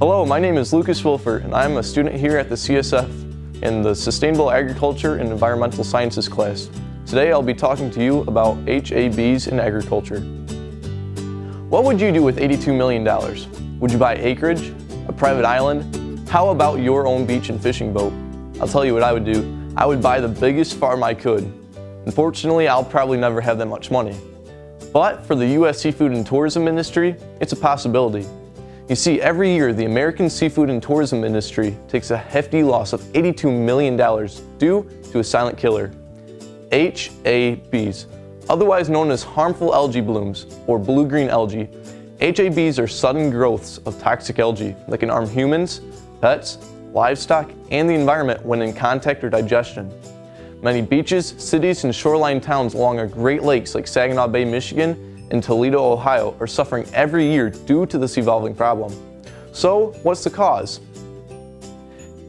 Hello, my name is Lucas Wilford, and I'm a student here at the CSF in the Sustainable Agriculture and Environmental Sciences class. Today I'll be talking to you about HABs in agriculture. What would you do with $82 million? Would you buy acreage? A private island? How about your own beach and fishing boat? I'll tell you what I would do. I would buy the biggest farm I could. Unfortunately, I'll probably never have that much money. But for the U.S. seafood and tourism industry, it's a possibility. You see, every year the American seafood and tourism industry takes a hefty loss of $82 million due to a silent killer, HABs, otherwise known as harmful algae blooms or blue-green algae. HABs are sudden growths of toxic algae that can harm humans, pets, livestock, and the environment when in contact or digestion. Many beaches, cities, and shoreline towns along our Great Lakes like Saginaw Bay, Michigan, and Toledo, Ohio are suffering every year due to this evolving problem. So, what's the cause?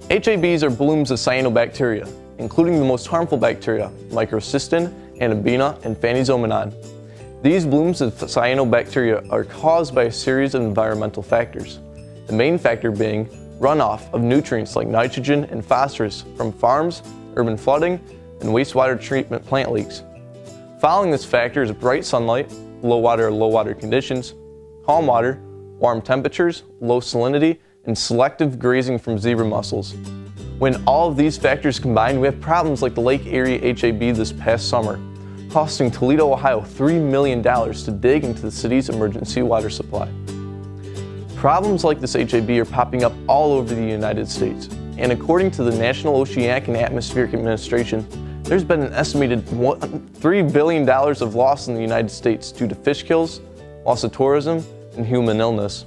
HABs are blooms of cyanobacteria, including the most harmful bacteria, Microcystin, Anabina, and Phannizomenon. These blooms of cyanobacteria are caused by a series of environmental factors, the main factor being runoff of nutrients like nitrogen and phosphorus from farms, urban flooding, and wastewater treatment plant leaks. Following this factor is bright sunlight, low water conditions, calm water, warm temperatures, low salinity, and selective grazing from zebra mussels. When all of these factors combine, we have problems like the Lake Erie HAB this past summer, costing Toledo, Ohio $3 million to dig into the city's emergency water supply. Problems like this HAB are popping up all over the United States, and according to the National Oceanic and Atmospheric Administration, there's been an estimated $3 billion of loss in the United States due to fish kills, loss of tourism, and human illness.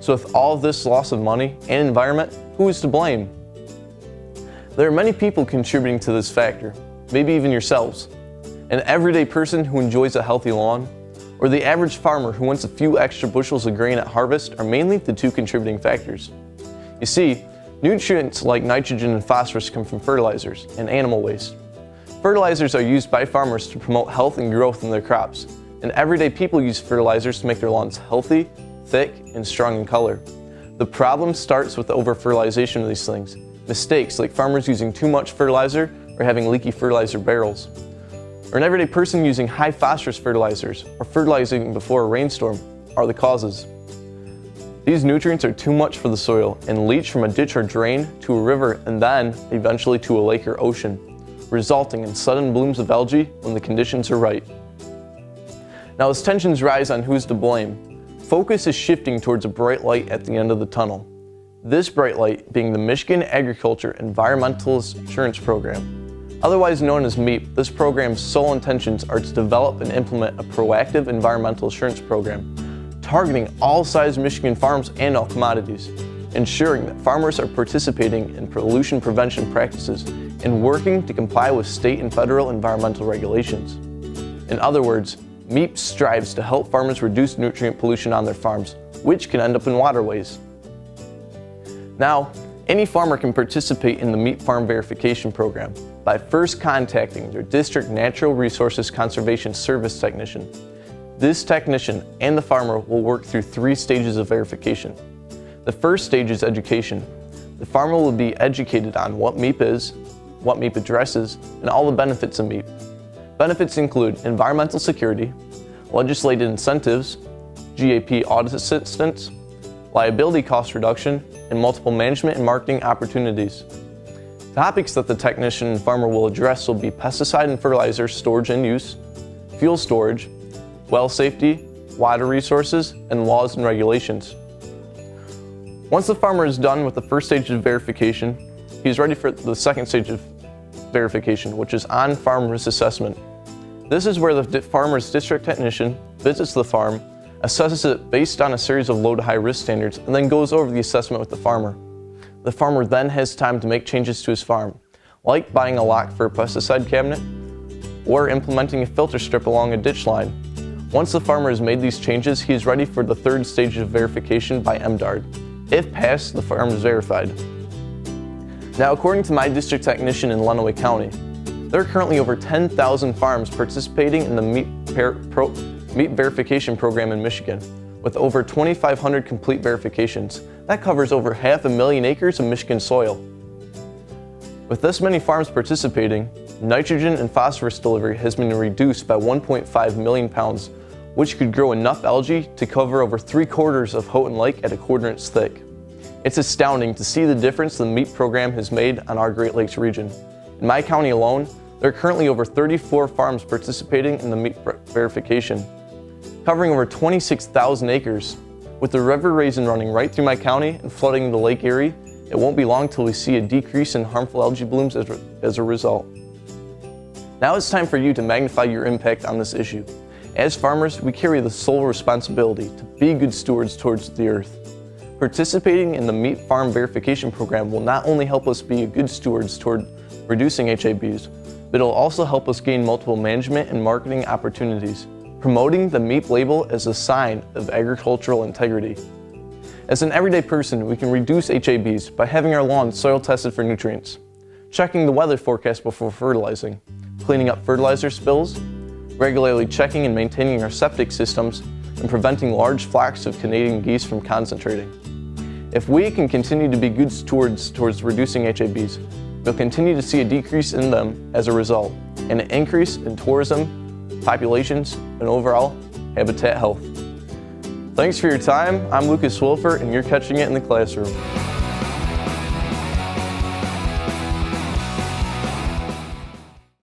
So with all of this loss of money and environment, who is to blame? There are many people contributing to this factor, maybe even yourselves. An everyday person who enjoys a healthy lawn, or the average farmer who wants a few extra bushels of grain at harvest are mainly the two contributing factors. You see, nutrients like nitrogen and phosphorus come from fertilizers and animal waste. Fertilizers are used by farmers to promote health and growth in their crops, and everyday people use fertilizers to make their lawns healthy, thick, and strong in color. The problem starts with the over-fertilization of these things. Mistakes like farmers using too much fertilizer or having leaky fertilizer barrels. Or an everyday person using high phosphorus fertilizers or fertilizing before a rainstorm are the causes. These nutrients are too much for the soil and leach from a ditch or drain to a river and then eventually to a lake or ocean, resulting in sudden blooms of algae when the conditions are right. Now as tensions rise on who's to blame, focus is shifting towards a bright light at the end of the tunnel. This bright light being the Michigan Agriculture Environmentalistsurance Program. Otherwise known as MEAP, this program's sole intentions are to develop and implement a proactive environmental assurance program targeting all size Michigan farms and all commodities, ensuring that farmers are participating in pollution prevention practices and working to comply with state and federal environmental regulations. In other words, MEAP strives to help farmers reduce nutrient pollution on their farms, which can end up in waterways. Now, any farmer can participate in the MEAP Farm Verification Program by first contacting their district Natural Resources Conservation Service technician. This technician and the farmer will work through 3 stages of verification. The first stage is education. The farmer will be educated on what MEAP is, what MEAP addresses, and all the benefits of MEAP. Benefits include environmental security, legislated incentives, GAP audit assistance, liability cost reduction, and multiple management and marketing opportunities. Topics that the technician and farmer will address will be pesticide and fertilizer storage and use, fuel storage, well safety, water resources, and laws and regulations. Once the farmer is done with the first stage of verification, he is ready for the second stage of verification, which is on-farm risk assessment. This is where the farmer's district technician visits the farm, assesses it based on a series of low to high risk standards, and then goes over the assessment with the farmer. The farmer then has time to make changes to his farm, like buying a lock for a pesticide cabinet or implementing a filter strip along a ditch line. Once the farmer has made these changes, he is ready for the third stage of verification by MDARD. If passed, the farm is verified. Now, according to my district technician in Lenawee County, there are currently over 10,000 farms participating in the MEAP verification program in Michigan, With over 2,500 complete verifications, that covers over 500,000 acres of Michigan soil. With this many farms participating, nitrogen and phosphorus delivery has been reduced by 1.5 million pounds, which could grow enough algae to cover over 3/4 of Houghton Lake at a 1/4 inch thick. It's astounding to see the difference the MEAT program has made on our Great Lakes region. In my county alone, there are currently over 34 farms participating in the MEAT verification, covering over 26,000 acres. With the river raisin running right through my county and flooding the Lake Erie, it won't be long till we see a decrease in harmful algae blooms as a result. Now it's time for you to magnify your impact on this issue. As farmers, we carry the sole responsibility to be good stewards towards the earth. Participating in the MEAT Farm Verification Program will not only help us be good stewards toward reducing HABs, but it will also help us gain multiple management and marketing opportunities, promoting the MEAT label as a sign of agricultural integrity. As an everyday person, we can reduce HABs by having our lawn soil tested for nutrients, checking the weather forecast before fertilizing, cleaning up fertilizer spills, regularly checking and maintaining our septic systems, and preventing large flocks of Canadian geese from concentrating. If we can continue to be good stewards towards reducing HABs, we'll continue to see a decrease in them as a result, and an increase in tourism, populations, and overall habitat health. Thanks for your time. I'm Lucas Wilfer, and you're catching it in the classroom.